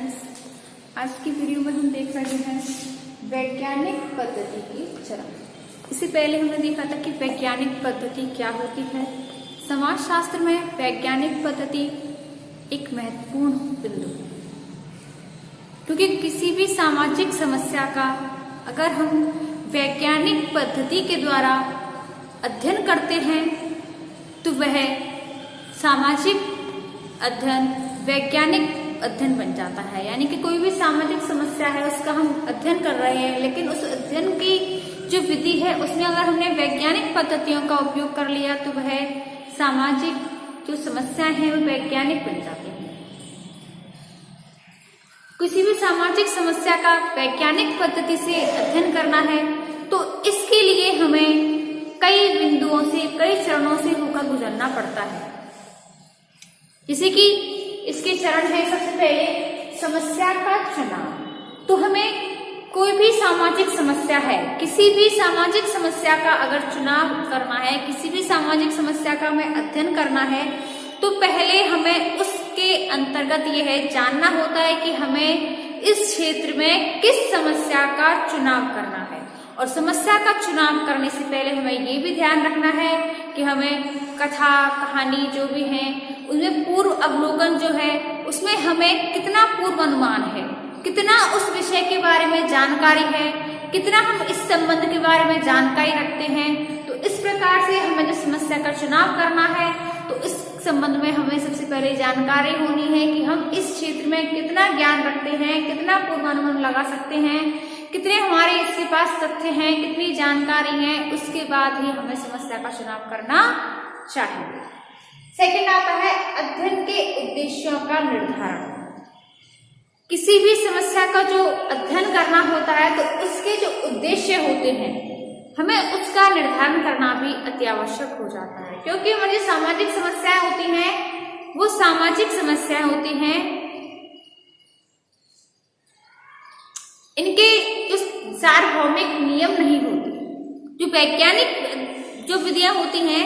Friends, आज की video में हम देख रहे हैं वैज्ञानिक पद्धति की चरण। इससे पहले हमने देखा था कि वैज्ञानिक पद्धति क्या होती है। समाजशास्त्र में वैज्ञानिक पद्धति एक महत्वपूर्ण बिंदु है, क्योंकि किसी भी सामाजिक समस्या का अगर हम वैज्ञानिक पद्धति के द्वारा अध्ययन करते हैं तो वह सामाजिक अध्ययन वैज्ञानिक अध्ययन बन जाता है। यानी कि कोई भी सामाजिक समस्या है उसका हम अध्ययन कर रहे हैं, लेकिन उस अध्ययन की जो विधि है उसमें अगर हमने वैज्ञानिक पद्धतियों का उपयोग कर लिया तो वह सामाजिक जो समस्याएं हैं वो वैज्ञानिक बन जाती हैं। किसी भी सामाजिक समस्या का वैज्ञानिक पद्धति से अध्ययन करना है तो इसके लिए हमें कई बिंदुओं से, कई चरणों से होकर गुजरना पड़ता है। जैसे कि इसके चरण है, सबसे पहले समस्या का चुनाव। तो हमें कोई भी सामाजिक समस्या है, किसी भी सामाजिक समस्या का अगर चुनाव करना है, किसी भी सामाजिक समस्या का हमें अध्ययन करना है तो पहले हमें उसके अंतर्गत यह है जानना होता है कि हमें इस क्षेत्र में किस समस्या का चुनाव करना है। और समस्या का चुनाव करने से पहले हमें ये भी ध्यान रखना है कि हमें कथा कहानी जो भी है उसमें पूर्व अवलोकन जो है उसमें हमें कितना पूर्व अनुमान है, कितना उस विषय के बारे में जानकारी है, कितना हम इस संबंध के बारे में जानकारी रखते हैं। तो इस प्रकार से हमें जो समस्या का चुनाव करना है तो इस संबंध में हमें सबसे पहले जानकारी होनी है कि हम इस क्षेत्र में कितना ज्ञान रखते हैं, कितना पूर्वानुमान लगा सकते हैं, कितने हमारे इसके पास तथ्य हैं, कितनी जानकारी है। उसके बाद ही हमें समस्या का चुनाव करना चाहिए। सेकंड आता है अध्ययन के उद्देश्यों का निर्धारण। किसी भी समस्या का जो अध्ययन करना होता है तो उसके जो उद्देश्य होते हैं हमें उसका निर्धारण करना भी अति आवश्यक हो जाता है, क्योंकि हमारी जो सामाजिक समस्याएं होती हैं वो सामाजिक समस्याएं होती हैं, इनके जो सार्वभौमिक नियम नहीं होते। जो वैज्ञानिक जो विधियां होती हैं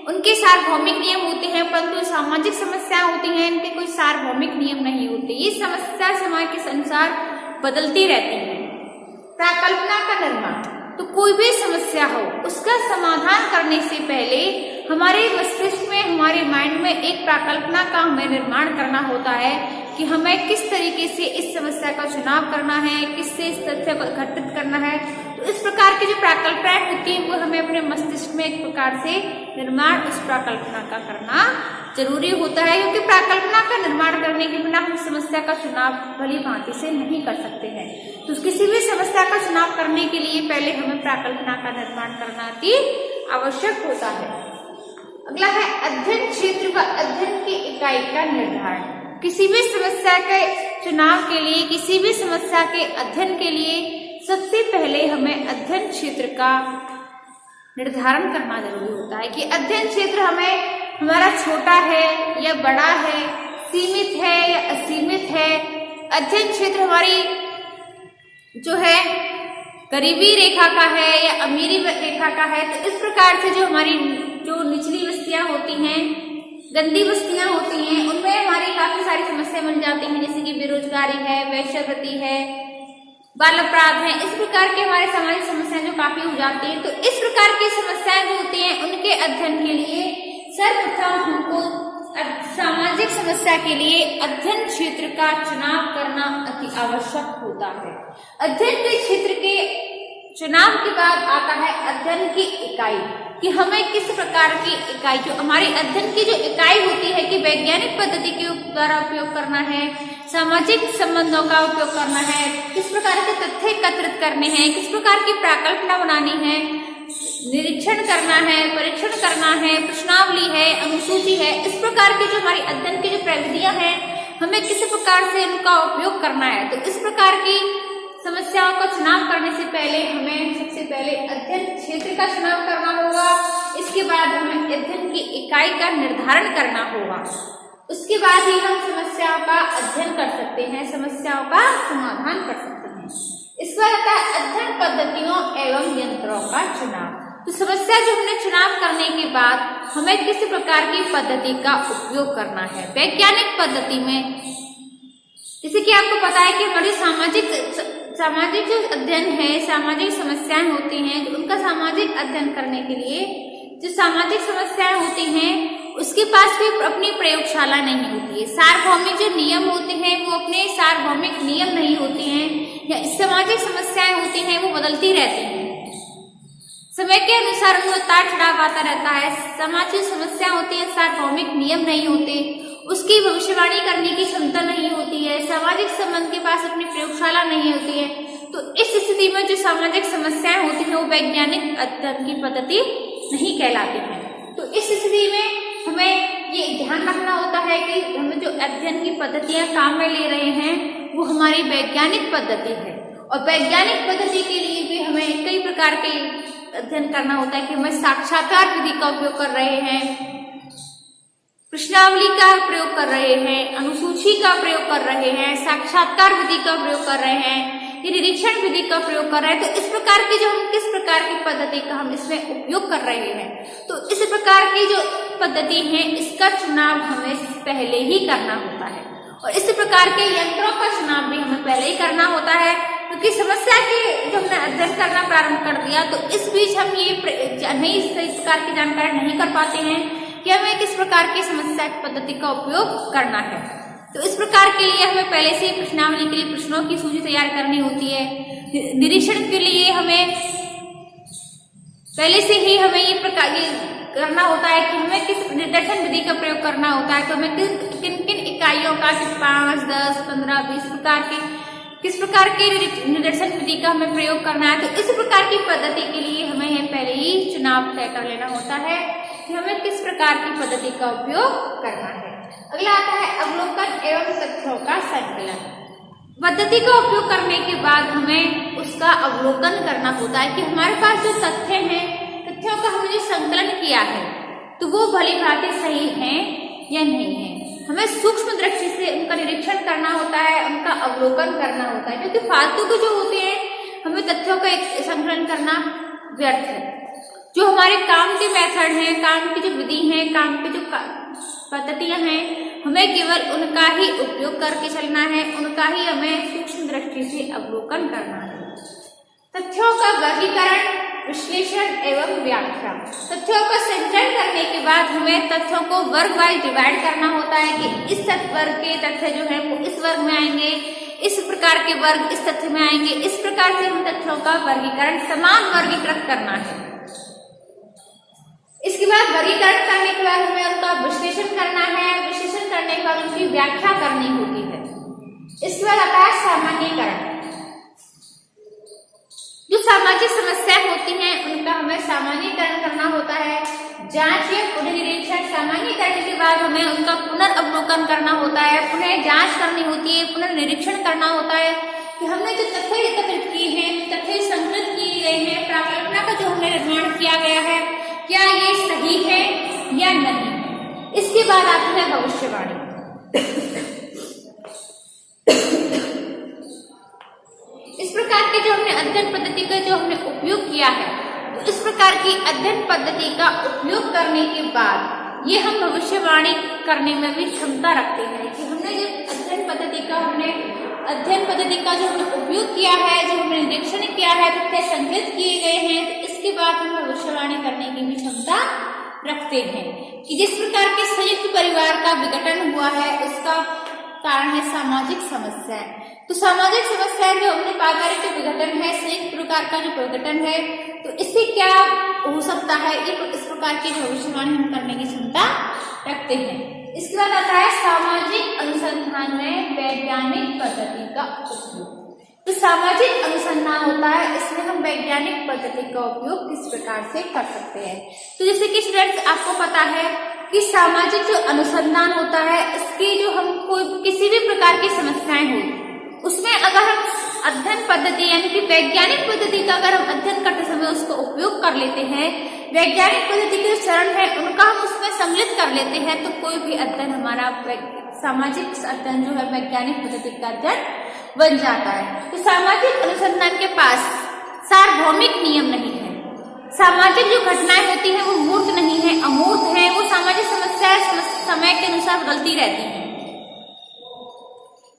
उनके सार्वभौमिक नियम होते हैं, परंतु सामाजिक समस्याएं होती हैं इनके कोई सार्वभौमिक नियम नहीं होते। ये समस्या समय के अनुसार बदलती रहती है। प्राकल्पना का निर्माण, तो कोई भी समस्या हो उसका समाधान करने से पहले हमारे मस्तिष्क में, हमारे माइंड में एक प्राकल्पना का हमें निर्माण करना होता है कि हमें किस तरीके से इस समस्या का चुनाव करना है, किससे इस तथ्य को घटित करना है। तो इस प्रकार की जो प्राकल्पनाएं होती है वो हमें अपने मस्तिष्क में एक प्रकार से निर्माण उस प्राकल्पना का करना जरूरी होता है, क्योंकि प्राकल्पना का निर्माण करने के बिना हम समस्या का चुनाव भली भांति से नहीं कर सकते हैं। तो किसी भी समस्या का चुनाव करने के लिए पहले हमें प्राकल्पना का निर्माण करना अति आवश्यक होता है। अगला है अध्ययन क्षेत्र व अध्ययन की इकाई का निर्धारण। किसी भी समस्या के चुनाव के लिए, किसी भी समस्या के अध्ययन के लिए सबसे पहले हमें अध्ययन क्षेत्र का निर्धारण करना जरूरी होता है कि अध्ययन क्षेत्र हमें हमारा छोटा है या बड़ा है, सीमित है या असीमित है। अध्ययन क्षेत्र हमारी जो है गरीबी रेखा का है या अमीरी रेखा का है। तो इस प्रकार से जो हमारी जो निचली बस्तियां होती हैं, गंदी बस्तियां होती हैं, उनमें हमारी काफी सारी समस्याएं बन जाती हैं, जैसे कि बेरोजगारी है, वैश्यवृत्ति है, बाल अपराध है। इस प्रकार के हमारे सामाजिक समस्याएं जो काफी हो जाती हैं। तो इस प्रकार की समस्याएं जो होती हैं उनके अध्ययन के लिए सर्वप्रथम हमको सामाजिक समस्या के लिए अध्ययन क्षेत्र का चुनाव करना अति आवश्यक होता है। अध्ययन के क्षेत्र के चुनाव के बाद आता है अध्ययन की इकाई, कि हमें किस प्रकार की इकाई, जो हमारी अध्ययन की जो इकाई होती है कि वैज्ञानिक पद्धति के द्वारा उपयोग करना है, सामाजिक संबंधों का उपयोग करना है, किस प्रकार के तथ्य एकत्रित करने हैं, किस प्रकार की प्राकल्पना बनानी है, निरीक्षण करना है, परीक्षण करना है, प्रश्नावली है, अनुसूची है। इस प्रकार की जो हमारी अध्ययन की जो प्रविधियां हैं हमें किस प्रकार से उनका उपयोग करना है। तो इस प्रकार की समस्याओं का चुनाव करने से पहले हमें सबसे पहले अध्ययन क्षेत्र का चुनाव करना होगा। इसके बाद हमें अध्ययन की इकाई का निर्धारण करना होगा। उसके बाद ही हम समस्याओं का अध्ययन कर सकते हैं, समस्याओं का समाधान कर सकते हैं। इसके बाद आता है अध्ययन पद्धतियों एवं यंत्रों का चुनाव। तो समस्या जो हमने चुनाव करने के बाद हमें किस प्रकार की पद्धति का उपयोग करना है। वैज्ञानिक पद्धति में जैसे कि आपको पता है कि हमारी सामाजिक जो अध्ययन है, सामाजिक समस्याएं होती हैं, उनका सामाजिक अध्ययन करने के लिए जो सामाजिक समस्याएं होती हैं उसके पास भी अपनी प्रयोगशाला नहीं होती है। सार्वभौमिक जो नियम होते हैं वो अपने सार्वभौमिक नियम नहीं होते हैं, या सामाजिक समस्याएं होती हैं वो बदलती रहती हैं, समय के अनुसार उनमें उतार चढ़ाव आता रहता है। सामाजिक समस्या होती है, सार्वभौमिक नियम नहीं होते, उसकी भविष्यवाणी करने की क्षमता नहीं होती है, सामाजिक संबंध के पास अपनी प्रयोगशाला नहीं होती है। तो इस स्थिति में जो सामाजिक समस्याएं होती हैं वो वैज्ञानिक अध्ययन की पद्धति नहीं कहलाती हैं। तो इस स्थिति में हमें ये ध्यान रखना होता है कि हमें जो अध्ययन की पद्धतियां काम में ले रहे हैं वो हमारी वैज्ञानिक पद्धति है, और वैज्ञानिक पद्धति के लिए भी हमें कई प्रकार के अध्ययन करना होता है कि हमें साक्षात्कार विधि का उपयोग कर रहे हैं, प्रश्नावली का प्रयोग कर रहे हैं, अनुसूची का प्रयोग कर रहे हैं, साक्षात्कार विधि का प्रयोग कर रहे हैं, ये निरीक्षण विधि का प्रयोग कर रहे हैं। तो इस प्रकार की जो हम किस प्रकार की पद्धति का हम इसमें उपयोग कर रहे हैं, तो इस प्रकार की जो पद्धति है इसका चुनाव हमें पहले ही करना होता है, और इस प्रकार के यंत्रों का चुनाव भी हमें पहले ही करना होता है। क्योंकि समस्या की जब हमने अध्ययन करना प्रारंभ कर दिया तो इस बीच हम ये नहीं इस प्रकार की जानकारी नहीं कर पाते हैं कि हमें किस प्रकार की समस्या की पद्धति का उपयोग करना है। तो इस प्रकार के लिए हमें पहले से ही प्रश्नावली के लिए प्रश्नों की सूची तैयार करनी होती है। निरीक्षण के लिए हमें पहले से ही हमें ये करना होता है कि हमें किस निर्देशन विधि का प्रयोग करना होता है, तो हमें किन किन इकाइयों का 5, 10, 15, 20 प्रकार के किस प्रकार के निर्देशन विधि का हमें प्रयोग करना है। तो इस प्रकार की पद्धति के लिए हमें पहले ही चुनाव तय कर लेना होता है कि हमें किस प्रकार की पद्धति का उपयोग करना है। अगला आता है अवलोकन एवं तथ्यों का संकलन। पद्धति का उपयोग करने के बाद हमें उसका अवलोकन करना होता है कि हमारे पास जो तथ्य हैं, तथ्यों का हमने जो संकलन किया है तो वो भली भांति सही है या नहीं है। हमें सूक्ष्म दृष्टि से उनका निरीक्षण करना होता है, उनका अवलोकन करना होता है, क्योंकि फालतू के जो होते हैं हमें तथ्यों का एक संकलन करना व्यर्थ है। जो हमारे काम के मेथड हैं, काम की जो विधि है, काम की जो पद्धतियां हैं, हमें केवल उनका ही उपयोग करके चलना है, उनका ही हमें सूक्ष्म दृष्टि से अवलोकन करना है। तथ्यों का वर्गीकरण, विश्लेषण एवं व्याख्या। तथ्यों का संचयन करने के बाद हमें तथ्यों को वर्ग वाइज डिवाइड करना होता है कि इस वर्ग के तथ्य जो है वो इस वर्ग में आएंगे, इस प्रकार के वर्ग इस तथ्य में आएंगे। इस प्रकार से हम तथ्यों का वर्गीकरण समान वर्गीकृत करना है। इसके बाद वर्गीकरण करने के बाद हमें उनका विश्लेषण करना है, विश्लेषण करने के बाद उनकी व्याख्या करनी होती है। इसके बाद आता है सामान्यीकरण। जो सामाजिक समस्याएं होती हैं उनका हमें सामान्यीकरण करना होता है। जांच या पुनर्निरीक्षण, सामान्यीकरण के बाद हमें उनका पुनर्अवलोकन करना होता है, पुनः जांच करनी होती है, पुनर्निरीक्षण करना होता है कि हमने जो तथ्य एकत्रित किए हैं, तथ्य संकलित किए गए हैं, प्राकल्पना का जो हमने निर्माण किया गया है, क्या ये सही है या नहीं। इसके बाद आती है भविष्यवाणी। इस प्रकार के जो हमने अध्ययन पद्धति का जो हमने उपयोग किया है, तो इस प्रकार की अध्ययन पद्धति का उपयोग करने के बाद ये हम भविष्यवाणी करने में भी क्षमता रखते हैं कि हमने जो अध्ययन पद्धति का जो हमने उपयोग किया है, जो हमने निरीक्षण किया है, तथ्य संकलित किए गए हैं, तो इसके बाद हम भविष्यवाणी करने की भी क्षमता रखते हैं कि जिस प्रकार के संयुक्त परिवार का विघटन हुआ है इसका कारण है सामाजिक समस्याएं। तो सामाजिक समस्याएं जो हमने पारिवारिक जो विघटन है, संयुक्त प्रकार का जो विघटन है, तो इससे क्या हो सकता है, इस प्रकार की भविष्यवाणी हम करने की क्षमता रखते हैं। इसके बाद आता है सामाजिक अनुसंधान में वैज्ञानिक पद्धति का उपयोग। तो सामाजिक अनुसंधान होता है, इसमें हम वैज्ञानिक पद्धति का उपयोग किस प्रकार से कर सकते हैं। तो जैसे कि स्टूडेंट्स आपको पता है कि सामाजिक जो अनुसंधान होता है, इसकी जो हमको किसी भी प्रकार की समस्याएं हो, उसमें अगर हम अध्ययन पद्धति यानी कि वैज्ञानिक पद्धति का अगर हम अध्ययन करते समय उसको उपयोग कर लेते हैं, वैज्ञानिक पद्धति के जो चरण है उनका हम उसमें सम्मिलित कर लेते हैं, तो कोई भी अध्ययन हमारा सामाजिक अध्ययन जो है वैज्ञानिक पद्धति का अध्ययन बन जाता है। तो सामाजिक अनुसंधान के पास सार्वभौमिक नियम नहीं है। सामाजिक जो घटनाएं होती हैं वो मूर्त नहीं है, अमूर्त है। वो सामाजिक समस्याएं समय के अनुसार बदलती रहती हैं।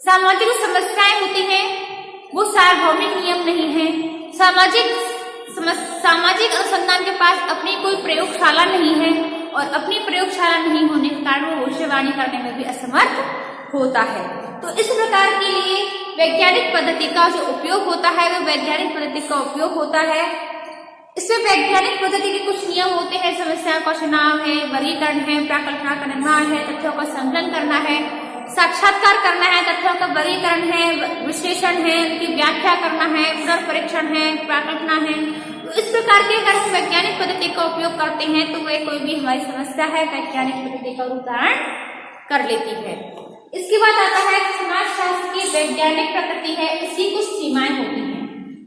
सामाजिक जो समस्याएं होती हैं वो सार्वभौमिक नियम नहीं है। सामाजिक अनुसंधान के पास अपनी कोई प्रयोगशाला नहीं है और अपनी प्रयोगशाला नहीं होने के कारण वो भविष्यवाणी करने में भी असमर्थ होता है। तो इस प्रकार के लिए वैज्ञानिक पद्धति का जो उपयोग होता है वो वैज्ञानिक पद्धति का उपयोग होता है। इसमें वैज्ञानिक पद्धति के कुछ नियम होते हैं, समस्या का चुनाव है, वर्गीकरण है, प्राकल्पना का निर्माण है, तथ्यों का संकलन करना है, साक्षात्कार करना है, तथ्यों का वर्गीकरण है, विश्लेषण है, उनकी व्याख्या करना है, पुनर्परीक्षण है, प्राकल्पना है। तो इस प्रकार के अगर हम वैज्ञानिक पद्धति का उपयोग करते हैं तो वह कोई भी हमारी समस्या है वैज्ञानिक पद्धति का रूप धारण कर लेती है। इसके बाद आता है समाजशास्त्र की वैज्ञानिक प्रकृति है, इसकी कुछ सीमाएं होती हैं।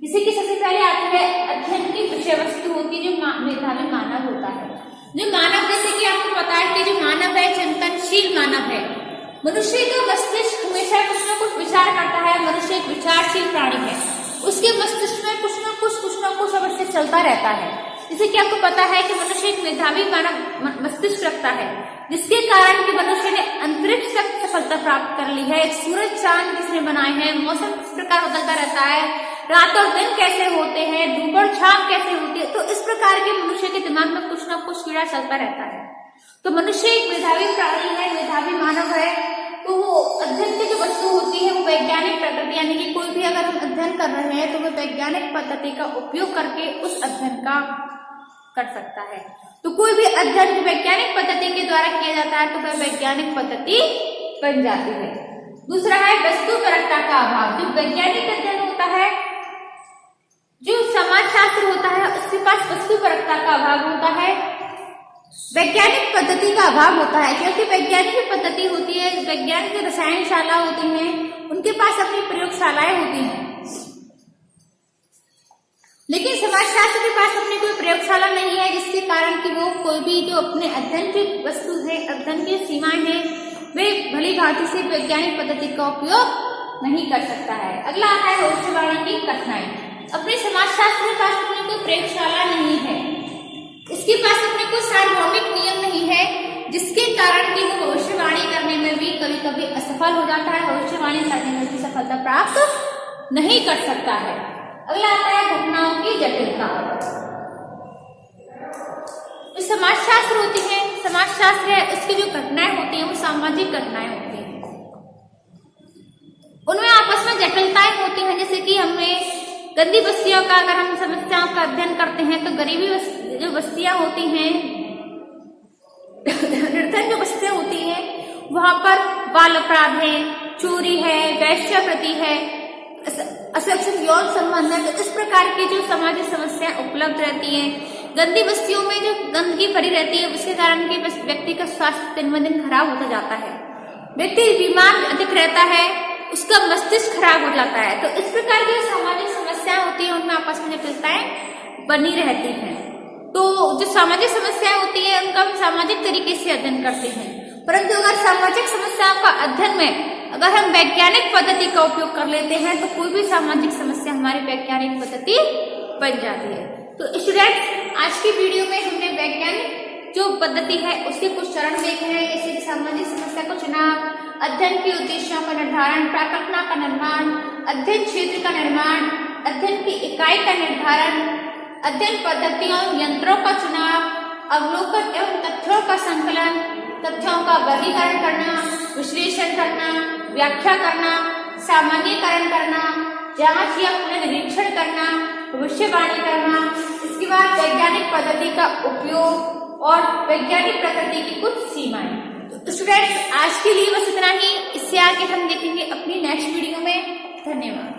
इसी की सबसे पहले आती है अध्ययन की विषय वस्तु होती है जो मेधावी मानव होता है। जो मानव, जैसे कि आपको पता है कि जो मानव है चिंतनशील मानव है। मनुष्य का मस्तिष्क हमेशा कुछ न कुछ विचार करता है। मनुष्य एक विचारशील प्राणी है, उसके मस्तिष्क में कुछ न कुछ अवश्य चलता रहता है। जैसे कि आपको पता है कि मनुष्य एक मेधावी मानव मस्तिष्क रखता है, जिसके कारण कि मनुष्य ने अंतरिक्ष तक सफलता प्राप्त कर ली है। सूरज चांद किसने बनाए हैं, मौसम किस प्रकार बदलता रहता है, रात और दिन कैसे होते हैं, धूप और छांव कैसे होती है। तो इस प्रकार के मनुष्य के दिमाग में कुछ न कुछ कीड़ा चलता रहता है। तो मनुष्य एक मेधावी प्राणी है, मेधावी मानव है। तो वो अध्ययन की जो वस्तु होती है वो वैज्ञानिक प्रकृति, यानी कि कोई भी अगर हम अध्ययन कर रहे हैं तो वो वैज्ञानिक पद्धति का उपयोग करके उस अध्ययन का कर सकता है। तो कोई भी अध्ययन वैज्ञानिक पद्धति के द्वारा किया जाता है तो वह वैज्ञानिक पद्धति बन जाती है। दूसरा है वस्तुपरकता का अभाव। जो वैज्ञानिक अध्ययन होता है, जो समाजशास्त्र होता है, उसके पास वस्तुपरकता का अभाव होता है, वैज्ञानिक पद्धति का अभाव होता है। क्योंकि वैज्ञानिक पद्धति होती है, वैज्ञानिक रसायनशाला होती हैं, उनके पास अपनी प्रयोगशालाएं होती हैं, लेकिन समाजशास्त्र के पास अपनी कोई प्रयोगशाला नहीं है, जिसके कारण कि वो कोई भी जो अपने अध्ययन की वस्तु है, अध्ययन की सीमाएं हैं, वे भली भांति से वैज्ञानिक पद्धति का उपयोग नहीं कर सकता है। अगला आता है भविष्यवाणी की कठिनाई। अपने समाजशास्त्र के पास अपनी कोई प्रयोगशाला नहीं है, इसके पास अपने कोई सार्वभौमिक नियम नहीं है, जिसके कारण कि वो भविष्यवाणी करने में भी कभी कभी असफल हो जाता है, भविष्यवाणी करने में भी सफलता प्राप्त नहीं कर सकता है। अगला आता है घटनाओं की जटिलता। जो समाजशास्त्र होती है, समाजशास्त्र है, उसकी जो घटनाएं होती हैं वो सामाजिक घटनाएं होती हैं, उनमें आपस में जटिलताएं होती हैं। जैसे कि हमें गंदी बस्तियों का अगर हम समस्याओं का अध्ययन करते हैं तो गरीबी जो बस्तियां होती हैं, निर्धन जो बस्तियां होती हैं, वहां पर बाल अपराध है, चोरी है, वैश्यावृत्ति है, असुरक्षित यौन संबंध है। तो इस प्रकार की जो सामाजिक समस्याएं उपलब्ध रहती हैं। गंदी बस्तियों में जो गंदगी भरी रहती है, उसके कारण कि व्यक्ति का स्वास्थ्य दिन ब दिन खराब होता जाता है, व्यक्ति बीमार अधिक रहता है, उसका मस्तिष्क खराब हो जाता है। तो इस प्रकार की सामाजिक समस्याएं होती है, उनमें आपस में जटिलताएं बनी रहती हैं। तो जो सामाजिक समस्याएं होती है उनका हम सामाजिक तरीके से अध्ययन करते हैं, परंतु अगर सामाजिक समस्याओं का अध्ययन में अगर हम वैज्ञानिक पद्धति का उपयोग कर लेते हैं तो कोई भी सामाजिक समस्या हमारी वैज्ञानिक पद्धति बन जाती है। तो स्टूडेंट्स, आज की वीडियो में हमने वैज्ञानिक जो पद्धति है उसके कुछ चरण देखे हैं, जैसे कि सामाजिक समस्या को चुनाव, अध्ययन के उद्देश्यों का निर्धारण, प्राकल्पना का निर्माण, अध्ययन क्षेत्र का निर्माण, अध्ययन की इकाई का निर्धारण, अध्ययन पद्धतियों यंत्रों का चुनाव, अवलोकन एवं तथ्यों का संकलन, तथ्यों का वर्गीकरण करना, विश्लेषण करना, व्याख्या करना, सामान्यीकरण करना, जांच या पुनर्निरीक्षण करना, भविष्यवाणी करना। इसके बाद वैज्ञानिक पद्धति का उपयोग और वैज्ञानिक प्रकृति की कुछ सीमाएं। तो स्टूडेंट्स, आज के लिए बस इतना ही। इससे आगे हम देखेंगे अपनी नेक्स्ट वीडियो में। धन्यवाद।